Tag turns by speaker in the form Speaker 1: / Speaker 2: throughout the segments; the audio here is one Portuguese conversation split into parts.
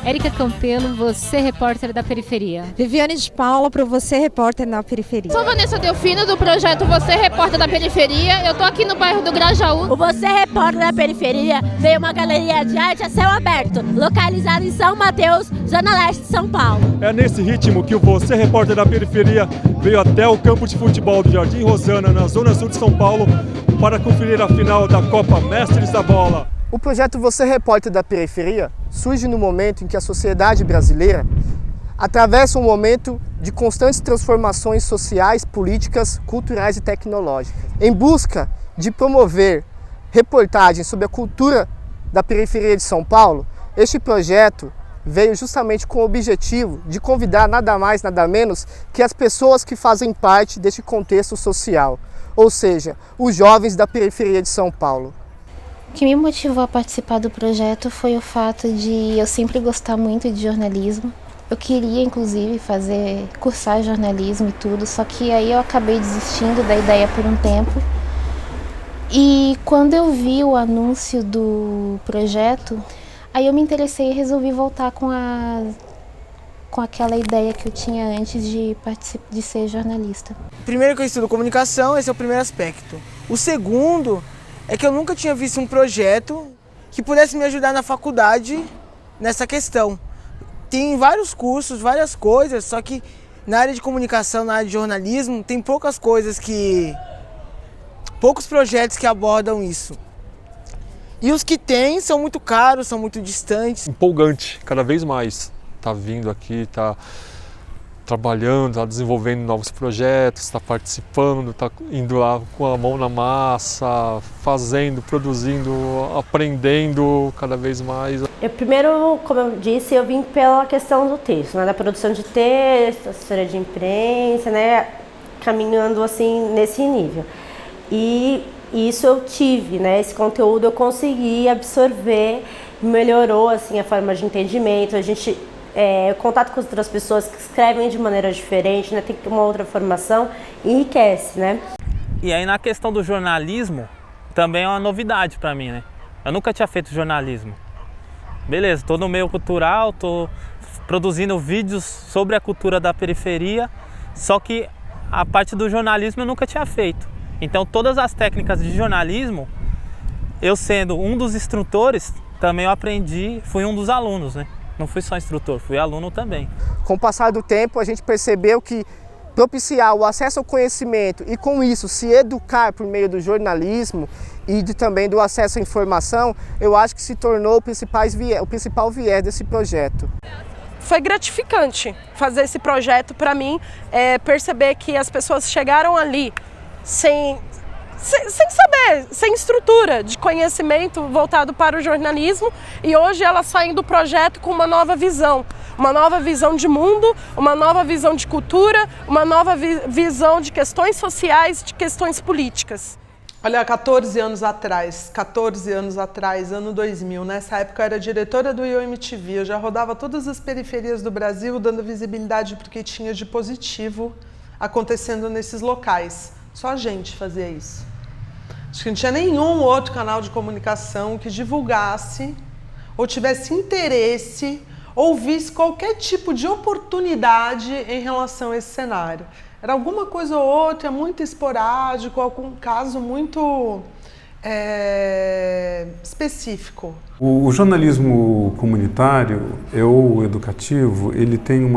Speaker 1: Érica Campelo, você repórter da Periferia.
Speaker 2: Viviane de Paula, para você repórter na Periferia.
Speaker 3: Sou Vanessa Delfino, do projeto Você Repórter da Periferia. Eu tô aqui no bairro do Grajaú.
Speaker 4: O Você Repórter da Periferia veio uma galeria de arte a céu aberto, localizada em São Mateus, Zona Leste de São Paulo.
Speaker 5: É nesse ritmo que o Você Repórter da Periferia veio até o campo de futebol do Jardim Rosana, na Zona Sul de São Paulo, para conferir a final da Copa Mestres da Bola.
Speaker 6: O projeto Você Repórter da Periferia surge no momento em que a sociedade brasileira atravessa um momento de constantes transformações sociais, políticas, culturais e tecnológicas. Em busca de promover reportagens sobre a cultura da periferia de São Paulo, este projeto veio justamente com o objetivo de convidar nada mais, nada menos que as pessoas que fazem parte deste contexto social, ou seja, os jovens da periferia de São Paulo.
Speaker 7: O que me motivou a participar do projeto foi o fato de eu sempre gostar muito de jornalismo. Eu queria, inclusive, cursar jornalismo e tudo, só que aí eu acabei desistindo da ideia por um tempo. E quando eu vi o anúncio do projeto, aí eu me interessei e resolvi voltar com aquela ideia que eu tinha antes de ser jornalista.
Speaker 8: Primeiro que eu estudo comunicação, esse é o primeiro aspecto. O segundo é que eu nunca tinha visto um projeto que pudesse me ajudar na faculdade nessa questão. Tem vários cursos, várias coisas, só que na área de comunicação, na área de jornalismo, tem poucos projetos que abordam isso. E os que tem são muito caros, são muito distantes.
Speaker 5: Empolgante, cada vez mais. Tá vindo aqui, tá trabalhando, tá desenvolvendo novos projetos, tá participando, tá indo lá com a mão na massa, fazendo, produzindo, aprendendo cada vez mais.
Speaker 9: Primeiro, como eu disse, eu vim pela questão do texto, né, da produção de texto, assessoria de imprensa, né, caminhando assim nesse nível. E isso eu tive, né, esse conteúdo eu consegui absorver, melhorou assim a forma de entendimento, contato com outras pessoas que escrevem de maneira diferente, né, tem uma outra formação, enriquece, né.
Speaker 10: E aí na questão do jornalismo, também é uma novidade para mim, né. Eu nunca tinha feito jornalismo. Beleza, estou no meio cultural, estou produzindo vídeos sobre a cultura da periferia, só que a parte do jornalismo eu nunca tinha feito. Então todas as técnicas de jornalismo, eu sendo um dos instrutores, também eu aprendi, fui um dos alunos, né? Não fui só instrutor, fui aluno também.
Speaker 6: Com o passar do tempo, a gente percebeu que propiciar o acesso ao conhecimento e com isso se educar por meio do jornalismo e também do acesso à informação, eu acho que se tornou o principal viés desse projeto.
Speaker 11: Foi gratificante fazer esse projeto para mim, perceber que as pessoas chegaram ali sem saber, sem estrutura de conhecimento voltado para o jornalismo e hoje elas saem do projeto com uma nova visão de mundo, uma nova visão de cultura, uma nova visão de questões sociais, de questões políticas.
Speaker 12: Olha, 14 anos atrás, ano 2000, nessa época eu era diretora do IOMTV, eu já rodava todas as periferias do Brasil dando visibilidade para o que tinha de positivo acontecendo nesses locais. Só a gente fazia isso. Acho que não tinha nenhum outro canal de comunicação que divulgasse ou tivesse interesse ou visse qualquer tipo de oportunidade em relação a esse cenário. Era alguma coisa ou outra, muito esporádico, algum caso muito específico?
Speaker 13: O jornalismo comunitário ou educativo, ele tem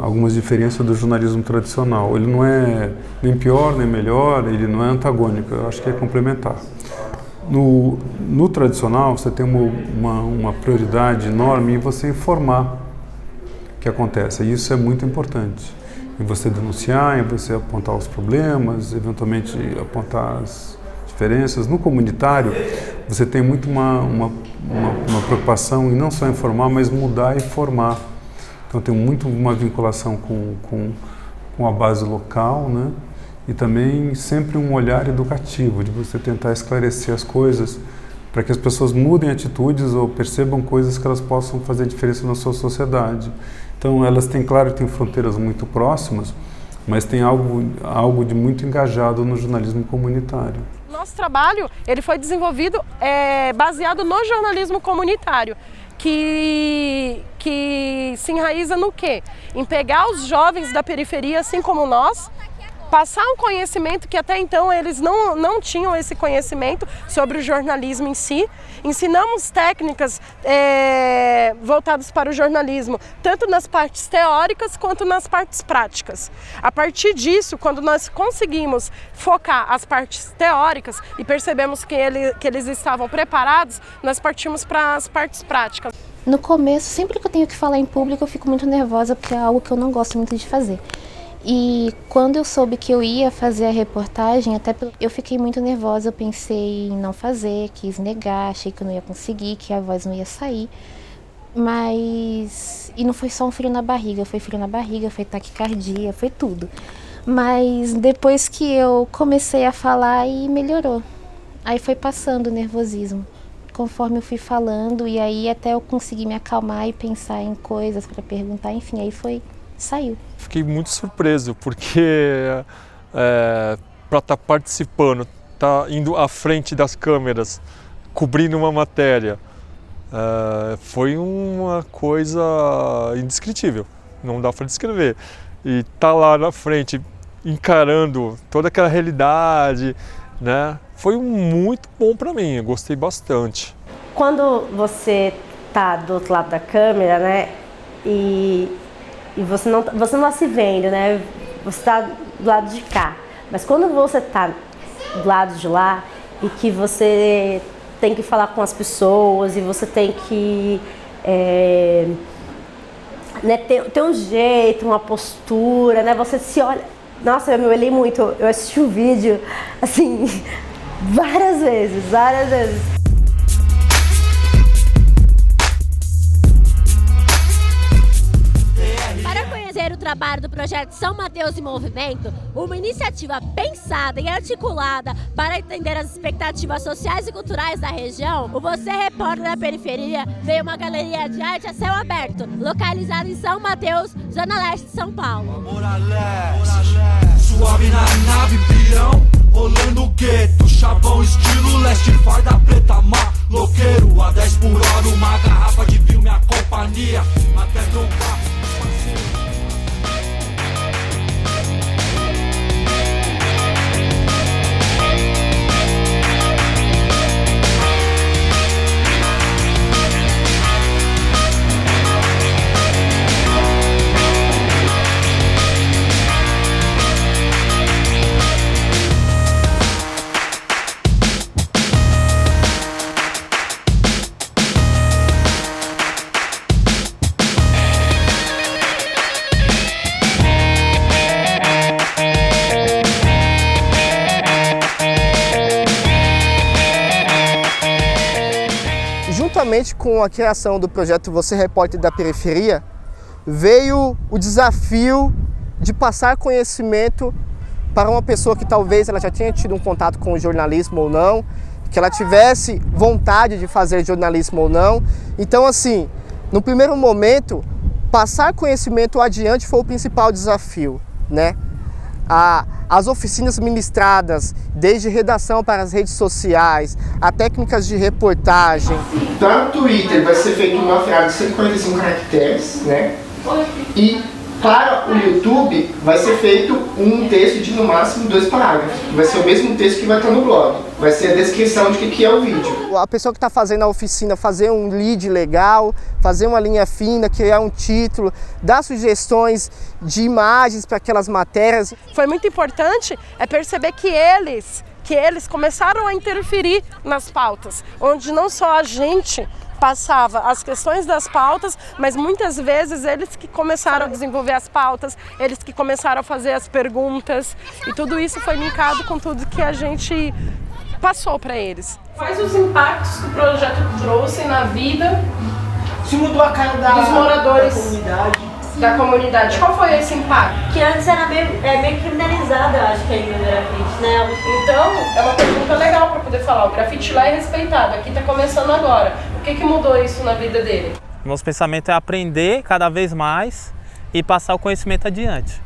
Speaker 13: algumas diferenças do jornalismo tradicional. Ele não é nem pior nem melhor, ele não é antagônico, eu acho que é complementar. No tradicional, você tem uma prioridade enorme em você informar o que acontece, e isso é muito importante. Em você denunciar, em você apontar os problemas, eventualmente apontar as diferenças. No comunitário, você tem muito uma preocupação em não só informar, mas mudar e formar. Então tem muito uma vinculação com a base local, né? E também sempre um olhar educativo, de você tentar esclarecer as coisas para que as pessoas mudem atitudes ou percebam coisas que elas possam fazer diferença na sua sociedade. Então elas têm, claro, têm fronteiras muito próximas, mas tem algo de muito engajado no jornalismo comunitário.
Speaker 11: Nosso trabalho ele foi desenvolvido baseado no jornalismo comunitário, que se enraiza no quê? Em pegar os jovens da periferia, assim como nós, passar um conhecimento que até então eles não tinham esse conhecimento sobre o jornalismo em si. Ensinamos técnicas voltadas para o jornalismo, tanto nas partes teóricas quanto nas partes práticas. A partir disso, quando nós conseguimos focar as partes teóricas e percebemos que eles estavam preparados, nós partimos para as partes práticas.
Speaker 7: No começo, sempre que eu tenho que falar em público, eu fico muito nervosa, porque é algo que eu não gosto muito de fazer. E quando eu soube que eu ia fazer a reportagem, eu fiquei muito nervosa, eu pensei em não fazer, quis negar, achei que eu não ia conseguir, que a voz não ia sair. E não foi só um frio na barriga, foi taquicardia, foi tudo. Mas depois que eu comecei a falar, aí melhorou. Aí foi passando o nervosismo, conforme eu fui falando, e aí até eu consegui me acalmar e pensar em coisas para perguntar, enfim, aí saiu.
Speaker 5: Fiquei muito surpreso, porque para estar participando, estar indo à frente das câmeras, cobrindo uma matéria, foi uma coisa indescritível, não dá para descrever. E estar lá na frente, encarando toda aquela realidade, né, foi muito bom para mim, eu gostei bastante.
Speaker 9: Quando você está do outro lado da câmera, né, e você não está se vendo, né? Você está do lado de cá. Mas quando você está do lado de lá e que você tem que falar com as pessoas e você tem que ter um jeito, uma postura, né? Você se olha... Nossa, eu me olhei muito. Eu assisti o vídeo, assim, várias vezes.
Speaker 4: O trabalho do projeto São Mateus em Movimento, uma iniciativa pensada e articulada para atender as expectativas sociais e culturais da região, o Você Repórter da Periferia veio uma galeria de arte a céu aberto, localizada em São Mateus, zona leste de São Paulo.
Speaker 14: Suave na nave, pirão, rolando gueto, chavão estilo leste, farda preta, maloqueiro, a 10 por hora, uma garrafa de vinho, minha companhia, até broncar.
Speaker 6: Juntamente com a criação do projeto Você Repórter da Periferia, veio o desafio de passar conhecimento para uma pessoa que talvez ela já tenha tido um contato com o jornalismo ou não, que ela tivesse vontade de fazer jornalismo ou não. Então, assim, no primeiro momento, passar conhecimento adiante foi o principal desafio, né? As oficinas ministradas, desde redação para as redes sociais, a técnicas de reportagem. Para o Twitter vai ser feito uma frase de 145 caracteres, né? E para o YouTube vai ser feito um texto de no máximo 2 parágrafos. Vai ser o mesmo texto que vai estar no blog. vai ser a descrição de que é o vídeo. A pessoa que está fazendo a oficina fazer um lead legal, fazer uma linha fina, criar um título, dar sugestões de imagens para aquelas matérias.
Speaker 11: Foi muito importante perceber que eles começaram a interferir nas pautas, onde não só a gente passava as questões das pautas, mas muitas vezes eles que começaram a desenvolver as pautas, eles que começaram a fazer as perguntas, e tudo isso foi linkado com tudo que a gente passou para eles.
Speaker 15: Quais os impactos que o projeto trouxe na vida
Speaker 8: Se mudou a cara
Speaker 15: dos moradores
Speaker 8: da
Speaker 15: comunidade? Qual foi esse impacto?
Speaker 4: Que antes era meio criminalizada, eu acho que ainda o grafite, né?
Speaker 15: Então, é uma pergunta legal para poder falar. O grafite lá é respeitado, aqui está começando agora. O que mudou isso na vida dele?
Speaker 10: Nosso pensamento é aprender cada vez mais e passar o conhecimento adiante.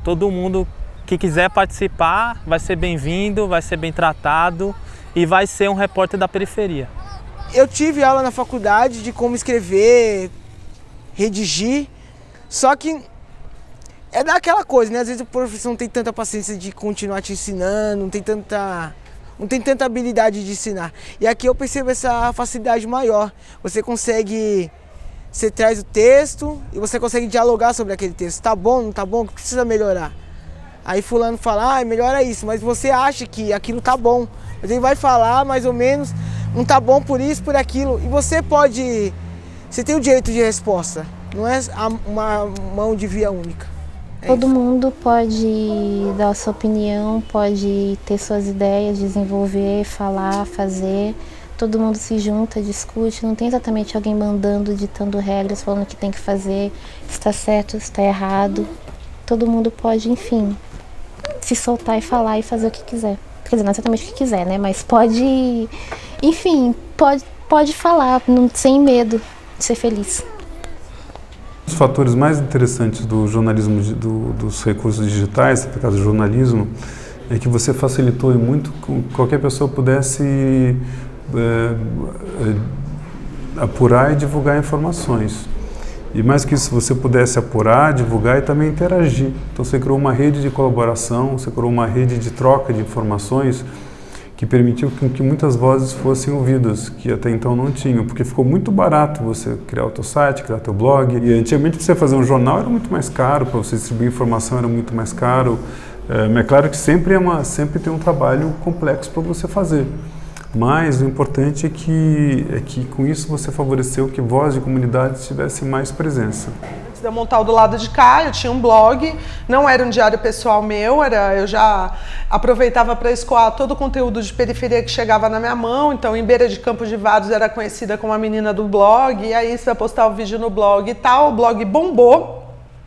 Speaker 10: Todo mundo que quiser participar vai ser bem-vindo, vai ser bem tratado e vai ser um repórter da periferia.
Speaker 8: Eu tive aula na faculdade de como escrever, redigir, só que é daquela coisa, né? Às vezes o professor não tem tanta paciência de continuar te ensinando, não tem tanta habilidade de ensinar. E aqui eu percebo essa facilidade maior. Você traz o texto e você consegue dialogar sobre aquele texto. Tá bom, não tá bom? O que precisa melhorar? Aí fulano fala, melhora isso, mas você acha que aquilo tá bom. Mas ele vai falar mais ou menos, não tá bom por isso, por aquilo. E você tem o direito de resposta, não é uma mão de via única.
Speaker 7: Todo mundo pode dar a sua opinião, pode ter suas ideias, desenvolver, falar, fazer. Todo mundo se junta, discute, não tem exatamente alguém mandando, ditando regras, falando o que tem que fazer, se está certo, se está errado. Todo mundo pode, enfim, se soltar e falar e fazer o que quiser. Quer dizer, não exatamente o que quiser, né? Mas pode, enfim, pode falar, sem medo de ser feliz.
Speaker 13: Os fatores mais interessantes do jornalismo, dos recursos digitais, por causa do jornalismo, é que você facilitou muito que qualquer pessoa pudesse apurar e divulgar informações. E mais que isso, você pudesse apurar, divulgar e também interagir. Então você criou uma rede de colaboração, você criou uma rede de troca de informações que permitiu que muitas vozes fossem ouvidas, que até então não tinham, porque ficou muito barato você criar o teu site, criar o teu blog. E antigamente para você fazer um jornal era muito mais caro, para você distribuir informação era muito mais caro. É claro que sempre tem um trabalho complexo para você fazer. Mas o importante é que com isso você favoreceu que voz de comunidades tivessem mais presença.
Speaker 12: Antes de eu montar o Do Lado de Cá, eu tinha um blog, não era um diário pessoal meu, eu já aproveitava para escoar todo o conteúdo de periferia que chegava na minha mão. Então, em Beira de Campos de Vados era conhecida como a menina do blog, e aí você vai postar o vídeo no blog e tal. O blog bombou,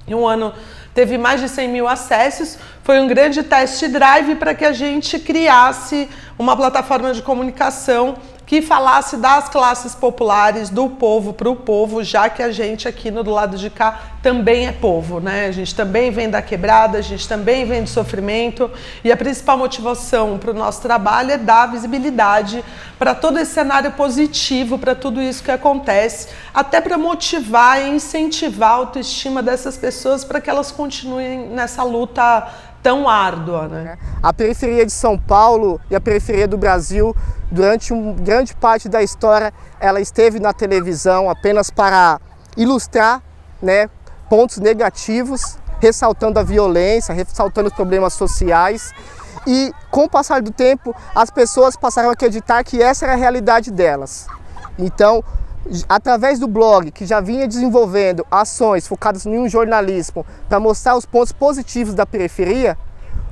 Speaker 12: em um ano teve mais de 100 mil acessos. Foi um grande test drive para que a gente criasse uma plataforma de comunicação que falasse das classes populares, do povo para o povo, já que a gente aqui no Do Lado de Cá também é povo, né? A gente também vem da quebrada, a gente também vem de sofrimento, e a principal motivação para o nosso trabalho é dar visibilidade para todo esse cenário positivo, para tudo isso que acontece, até para motivar e incentivar a autoestima dessas pessoas para que elas continuem nessa luta tão árdua, né?
Speaker 6: A periferia de São Paulo e a periferia do Brasil, durante grande parte da história, ela esteve na televisão apenas para ilustrar, né, pontos negativos, ressaltando a violência, ressaltando os problemas sociais. E com o passar do tempo, as pessoas passaram a acreditar que essa era a realidade delas. Então, através do blog, que já vinha desenvolvendo ações focadas em um jornalismo para mostrar os pontos positivos da periferia,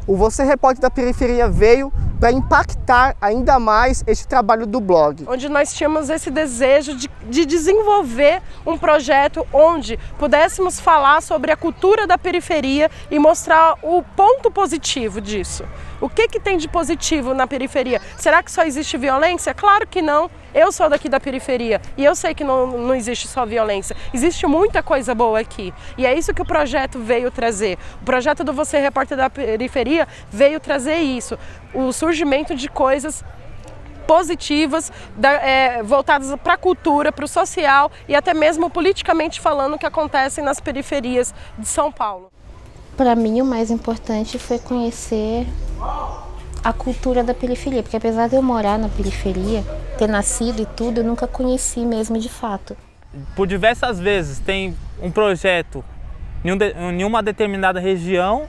Speaker 6: o Você Repórter da Periferia veio para impactar ainda mais este trabalho do blog.
Speaker 11: Onde nós tínhamos esse desejo de desenvolver um projeto onde pudéssemos falar sobre a cultura da periferia e mostrar o ponto positivo disso. O que tem de positivo na periferia? Será que só existe violência? Claro que não. Eu sou daqui da periferia e eu sei que não existe só violência. Existe muita coisa boa aqui. E é isso que o projeto veio trazer. O projeto do Você Repórter da Periferia veio trazer isso. O surgimento de coisas positivas, voltadas para a cultura, para o social e até mesmo politicamente falando, que acontecem nas periferias de São Paulo.
Speaker 7: Para mim, o mais importante foi conhecer a cultura da periferia, porque apesar de eu morar na periferia, ter nascido e tudo, eu nunca conheci mesmo de fato.
Speaker 10: Por diversas vezes tem um projeto em uma determinada região,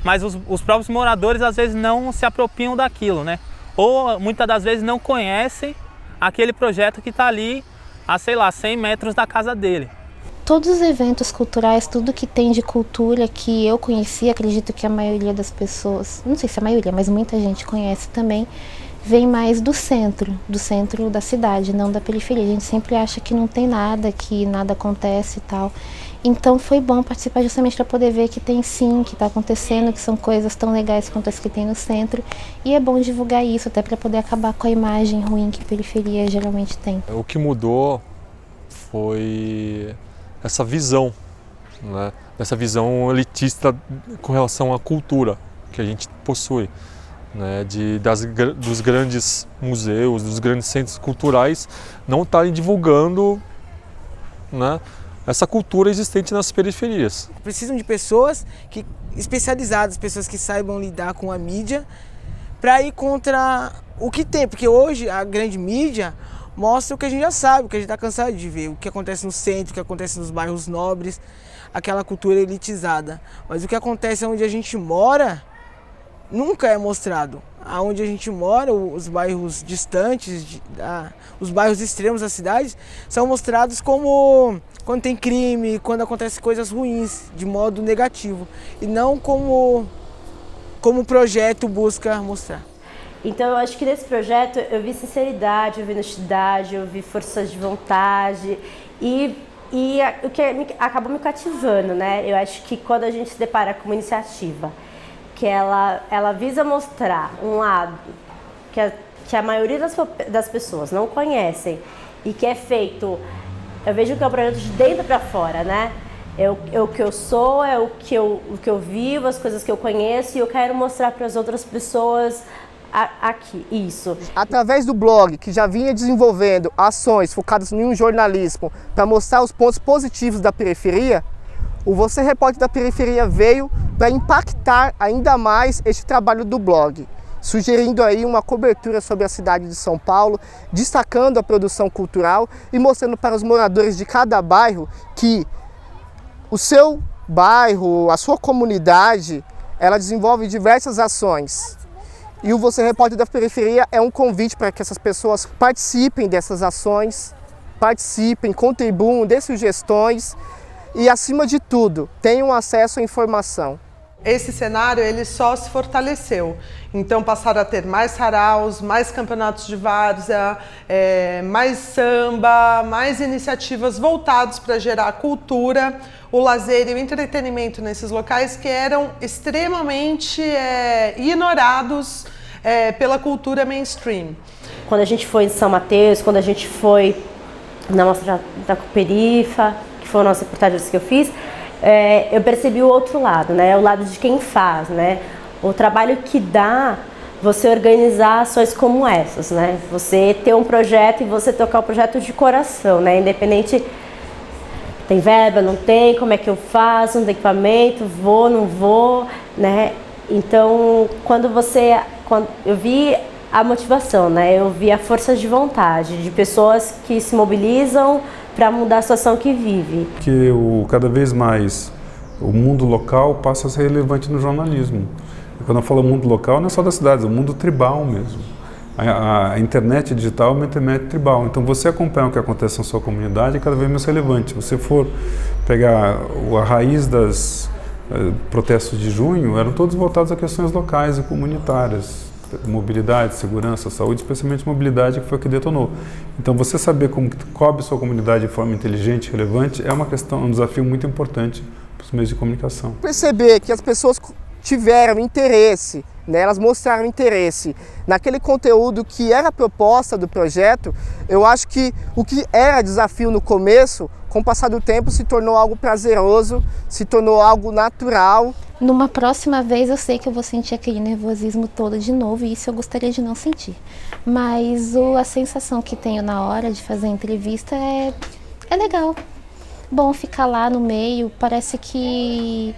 Speaker 10: mas os próprios moradores às vezes não se apropriam daquilo, né? Ou muitas das vezes não conhecem aquele projeto que está ali a, sei lá, 100 metros da casa dele.
Speaker 7: Todos os eventos culturais, tudo que tem de cultura que eu conheci, acredito que a maioria das pessoas, não sei se a maioria, mas muita gente conhece também, vem mais do centro da cidade, não da periferia. A gente sempre acha que não tem nada, que nada acontece e tal. Então foi bom participar justamente para poder ver que tem sim, que está acontecendo, que são coisas tão legais quanto as que tem no centro. E é bom divulgar isso, até para poder acabar com a imagem ruim que a periferia geralmente tem.
Speaker 5: O que mudou foi essa visão, né? Essa visão elitista com relação à cultura que a gente possui, né? Dos grandes museus, dos grandes centros culturais não estarem divulgando, né, essa cultura existente nas periferias.
Speaker 8: Precisam de pessoas especializadas, pessoas que saibam lidar com a mídia para ir contra o que tem, porque hoje a grande mídia mostra o que a gente já sabe, o que a gente está cansado de ver, o que acontece no centro, o que acontece nos bairros nobres, aquela cultura elitizada. Mas o que acontece onde a gente mora nunca é mostrado. Aonde a gente mora, os bairros distantes, os bairros extremos das cidades, são mostrados como quando tem crime, quando acontecem coisas ruins, de modo negativo, e não como o projeto busca mostrar.
Speaker 9: Então eu acho que nesse projeto eu vi sinceridade, eu vi honestidade, eu vi força de vontade e o que acabou me cativando, né? Eu acho que quando a gente se depara com uma iniciativa que ela visa mostrar um lado que a maioria das pessoas não conhecem e que é feito, eu vejo que é um projeto de dentro para fora, né? É o que eu sou, é o que eu vivo, as coisas que eu conheço e eu quero mostrar para as outras pessoas aqui, isso.
Speaker 6: Através do blog, que já vinha desenvolvendo ações focadas em um jornalismo para mostrar os pontos positivos da periferia, o Você Repórter da Periferia veio para impactar ainda mais este trabalho do blog, sugerindo aí uma cobertura sobre a cidade de São Paulo, destacando a produção cultural e mostrando para os moradores de cada bairro que o seu bairro, a sua comunidade, ela desenvolve diversas ações. E o Você Repórter da Periferia é um convite para que essas pessoas participem dessas ações, contribuam, dê sugestões e, acima de tudo, tenham acesso à informação.
Speaker 12: Esse cenário ele só se fortaleceu, então passaram a ter mais saraus, mais campeonatos de várzea, mais samba, mais iniciativas voltadas para gerar cultura, o lazer e o entretenimento nesses locais que eram extremamente ignorados pela cultura mainstream.
Speaker 9: Quando a gente foi em São Mateus, quando a gente foi na mostra da Cooperifa, que foi a nossa reportagem que eu fiz, eu percebi o outro lado, né? O lado de quem faz, né? O trabalho que dá você organizar ações como essas, né? Você ter um projeto e você tocar o projeto de coração, né? Independente, tem verba, não tem, como é que eu faço, não tem equipamento, vou, não vou, né? Então, quando eu vi a motivação, né? Eu vi a força de vontade de pessoas que se mobilizam para mudar a situação que vive.
Speaker 13: Que cada vez mais o mundo local passa a ser relevante no jornalismo. E quando eu falo mundo local, não é só das cidades, é o mundo tribal mesmo. A internet digital é uma internet tribal. Então você acompanhar o que acontece na sua comunidade é cada vez mais relevante. Se você for pegar a raiz das protestos de junho, eram todos voltados a questões locais e comunitárias. Mobilidade, segurança, saúde, especialmente mobilidade, que foi o que detonou. Então você saber como cobre sua comunidade de forma inteligente e relevante é um desafio muito importante para os meios de comunicação.
Speaker 6: Perceber que as pessoas tiveram interesse, né, elas mostraram interesse naquele conteúdo que era a proposta do projeto, eu acho que o que era desafio no começo, com o passar do tempo, se tornou algo prazeroso, se tornou algo natural.
Speaker 7: Numa próxima vez eu sei que eu vou sentir aquele nervosismo todo de novo e isso eu gostaria de não sentir. Mas a sensação que tenho na hora de fazer a entrevista é legal. Bom ficar lá no meio, parece que,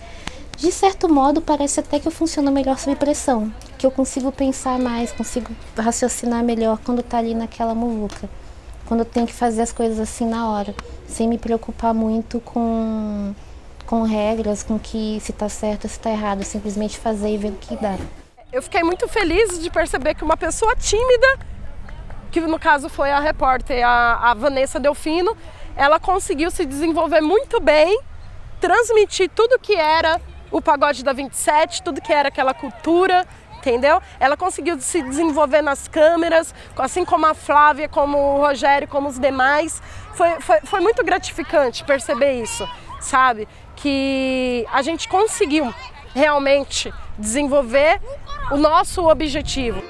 Speaker 7: de certo modo, parece até que eu funciono melhor sob pressão. que eu consigo pensar mais, consigo raciocinar melhor quando tá ali naquela muvuca. Quando eu tenho que fazer as coisas assim na hora, sem me preocupar muito com regras, com que se tá certo ou se tá errado, simplesmente fazer e ver o que dá.
Speaker 11: Eu fiquei muito feliz de perceber que uma pessoa tímida, que no caso foi a repórter, a Vanessa Delfino, ela conseguiu se desenvolver muito bem, transmitir tudo que era o pagode da 27, tudo que era aquela cultura, entendeu? Ela conseguiu se desenvolver nas câmeras, assim como a Flávia, como o Rogério, como os demais. Foi muito gratificante perceber isso, sabe? Que a gente conseguiu realmente desenvolver o nosso objetivo.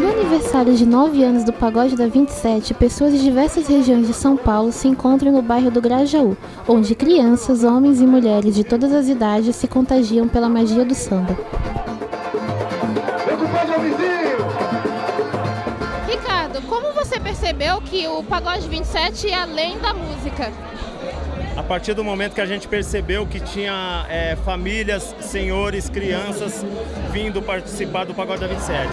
Speaker 7: No aniversário de 9 anos do Pagode da 27, pessoas de diversas regiões de São Paulo se encontram no bairro do Grajaú, onde crianças, homens e mulheres de todas as idades se contagiam pela magia do samba.
Speaker 3: Ricardo, como você percebeu que o Pagode 27 é além da música?
Speaker 16: A partir do momento que a gente percebeu que tinha famílias, senhores, crianças vindo participar do Pagode da 27.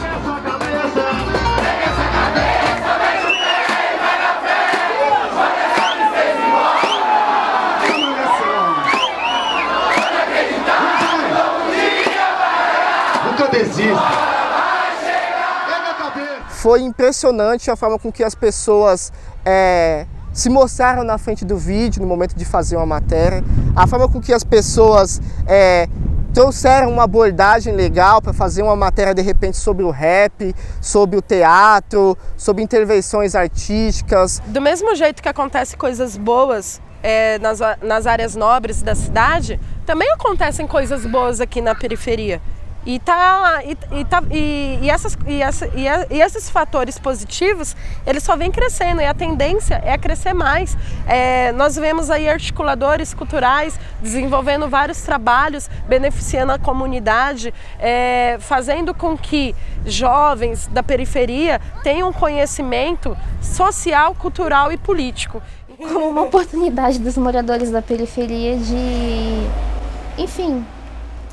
Speaker 6: Nunca desista. Foi impressionante a forma com que as pessoas se mostraram na frente do vídeo no momento de fazer uma matéria, a forma com que as pessoas trouxeram uma abordagem legal para fazer uma matéria de repente sobre o rap, sobre o teatro, sobre intervenções artísticas.
Speaker 11: Do mesmo jeito que acontecem coisas boas nas áreas nobres da cidade, também acontecem coisas boas aqui na periferia. E esses fatores positivos, eles só vêm crescendo e a tendência é a crescer mais. Nós vemos aí articuladores culturais desenvolvendo vários trabalhos, beneficiando a comunidade, fazendo com que jovens da periferia tenham conhecimento social, cultural e político.
Speaker 7: Como uma oportunidade dos moradores da periferia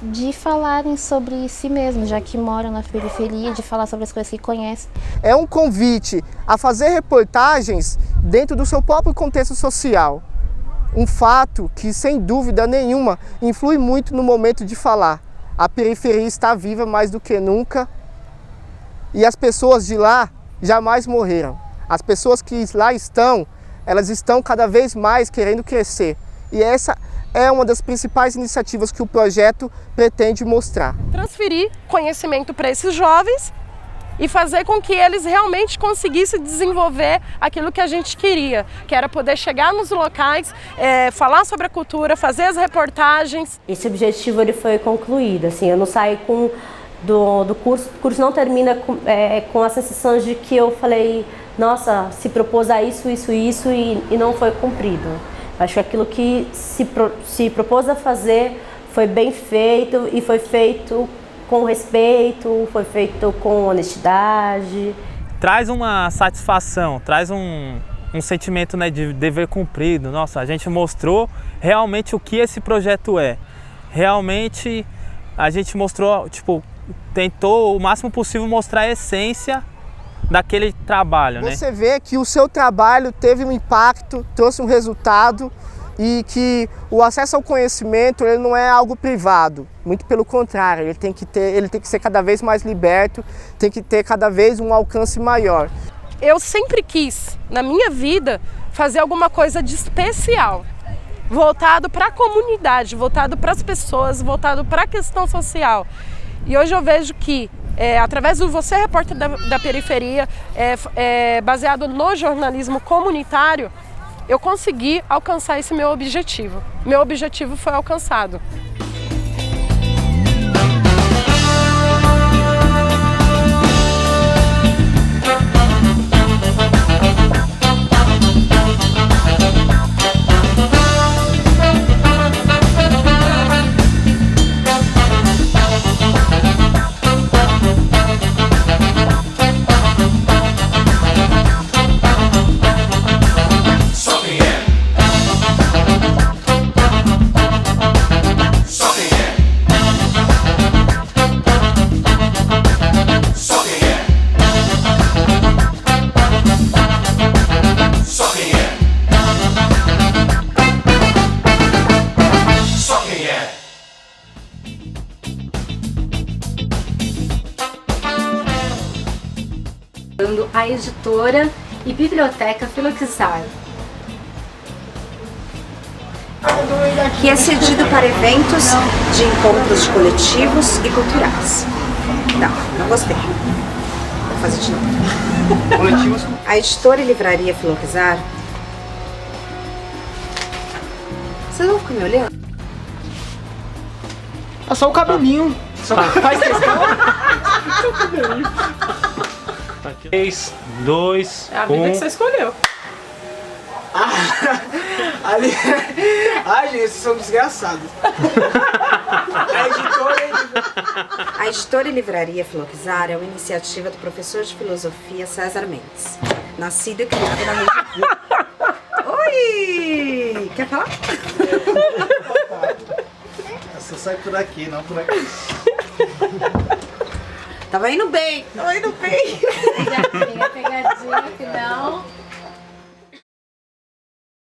Speaker 7: de falarem sobre si mesmos, já que moram na periferia, de falar sobre as coisas que conhecem.
Speaker 6: É um convite a fazer reportagens dentro do seu próprio contexto social. Um fato que, sem dúvida nenhuma, influi muito no momento de falar. A periferia está viva mais do que nunca e as pessoas de lá jamais morreram. As pessoas que lá estão, elas estão cada vez mais querendo crescer. E essa é uma das principais iniciativas que o projeto pretende mostrar.
Speaker 11: Transferir conhecimento para esses jovens e fazer com que eles realmente conseguissem desenvolver aquilo que a gente queria, que era poder chegar nos locais, falar sobre a cultura, fazer as reportagens.
Speaker 9: Esse objetivo ele foi concluído, assim, eu não saio do curso, o curso não termina com a sensação de que eu falei, nossa, se propôs a isso e não foi cumprido. Acho que aquilo que se propôs a fazer foi bem feito e foi feito com respeito, foi feito com honestidade.
Speaker 10: Traz uma satisfação, traz um sentimento, né, de dever cumprido. Nossa, a gente mostrou realmente o que esse projeto é. Realmente a gente mostrou, tentou o máximo possível mostrar a essência daquele trabalho, né?
Speaker 6: Você vê que o seu trabalho teve um impacto, trouxe um resultado e que o acesso ao conhecimento ele não é algo privado, muito pelo contrário, ele tem que ser cada vez mais liberto, tem que ter cada vez um alcance maior.
Speaker 11: Eu sempre quis, na minha vida, fazer alguma coisa de especial, voltado para a comunidade, voltado para as pessoas, voltado para a questão social. E hoje eu vejo que através do Você Repórter da Periferia, baseado no jornalismo comunitário, eu consegui alcançar esse meu objetivo. Meu objetivo foi alcançado.
Speaker 17: projeto A Editora e Biblioteca Filocizar,
Speaker 18: que é cedido para eventos de encontros de coletivos e culturais. Não gostei. Vou fazer de novo. Coletivos. A Editora e Livraria Filocizar. Vocês vão ficar me olhando?
Speaker 8: É só o cabelinho. Faz questão.
Speaker 10: 3, 2, 1.
Speaker 15: É a vida que você escolheu.
Speaker 8: Ali... Ai, gente, vocês são desgraçados.
Speaker 18: A Editora e Livraria Filocizar é uma iniciativa do professor de filosofia César Mendes, nascido e criado na Rede. Oi! Quer falar?
Speaker 19: Você sai por aqui, não por aqui.
Speaker 18: Tava indo bem, tava indo bem.
Speaker 17: Pegadinha, final.